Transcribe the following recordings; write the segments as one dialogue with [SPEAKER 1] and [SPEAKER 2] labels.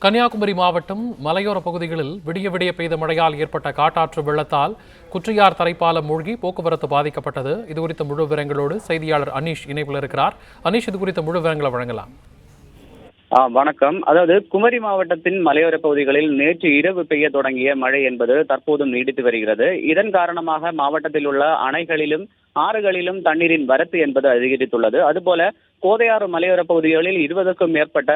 [SPEAKER 1] கன்னியாகுமரி மாவட்டம் மலையோர பகுதிகளில் விடிய விடிய பெய்த மழையால் ஏற்பட்ட காட்டாற்று வெள்ளத்தால் குற்றியார் தரைப்பாலம் மூழ்கி போக்குவரத்து பாதிக்கப்பட்டது. இதுகுறித்த முழு விவரங்களோடு செய்தியாளர் அனீஷ் இணைப்பில் இருக்கிறார். அனீஷ், இது குறித்த முழு விவரங்களை வழங்கலாம்.
[SPEAKER 2] வணக்கம். அதாவது குமரி மாவட்டத்தின் மலையோர பகுதிகளில் நேற்று இரவு பெய்ய தொடங்கிய மழை என்பது தற்போதும் நீடித்து வருகிறது. இதன் காரணமாக மாவட்டத்தில் உள்ள அணைகளிலும் ஆறுகளிலும் தண்ணீரின் வரத்து என்பது அதிகரித்துள்ளது. அதுபோல கோதையாறு மலையோர பகுதிகளில் 20க்கும் மேற்பட்ட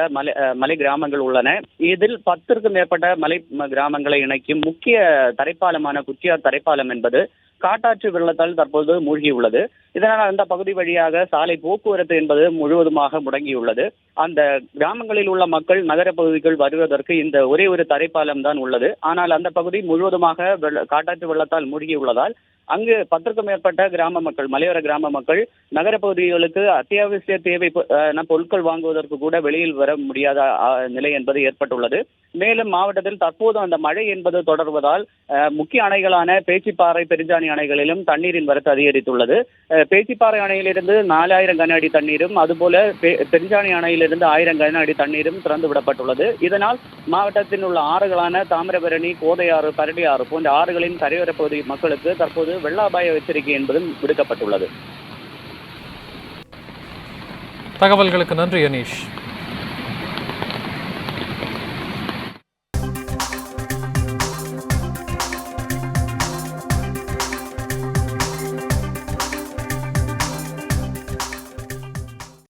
[SPEAKER 2] மலை கிராமங்கள் உள்ளன. இதில் 10க்கும் மேற்பட்ட மலை கிராமங்களை இணைக்கும் முக்கிய தரைப்பாலமான குற்றியார் தரைப்பாலம் என்பது காட்டாற்று வெள்ளத்தால் தற்போது மூழ்கியுள்ளது. இதனால் அந்த பகுதி வழியாக சாலை போக்குவரத்து என்பது முழுவதுமாக முடங்கியுள்ளது. அந்த கிராமங்களில் உள்ள மக்கள் நகர பகுதிகள் வருவதற்கு இந்த ஒரே ஒரு தரைப்பாலம் தான் உள்ளது. ஆனால் அந்த பகுதி முழுவதுமாக காட்டாற்று வெள்ளத்தால் மூழ்கியுள்ளதால் அங்கு 10க்கும் மேற்பட்ட கிராம மக்கள், மலையோர கிராம மக்கள் நகர பகுதிகளுக்கு அத்தியாவசிய தேவை பொருட்கள் வாங்குவதற்கு கூட வெளியில் வர முடியாத நிலை என்பது ஏற்பட்டுள்ளது. மேலும் மாவட்டத்தில் தற்போது அந்த மழை என்பது தொடர்வதால் முக்கிய அணைகளான பேச்சிப்பாறை, பெருஞ்சாணி அணைகளிலும் தண்ணீரின் வரத்து அதிகரித்துள்ளது. பேச்சிப்பாறை அணையிலிருந்து 4000 கன அடி தண்ணீரும், அதுபோல பெருஞ்சாணி அணையிலிருந்து 1000 கன அடி தண்ணீரும் திறந்து விடப்பட்டுள்ளது. இதனால் மாவட்டத்தில் உள்ள ஆறுகளான தாமிரபரணி, கோதையாறு, கரடியாறு போன்ற ஆறுகளின் கரையோர பகுதி மக்களுக்கு தற்போது வெள்ள அபாய எச்சரிக்கை என்பதும் விடுக்கப்பட்டுள்ளது.
[SPEAKER 1] தகவல்களுக்கு நன்றி அனீஷ்.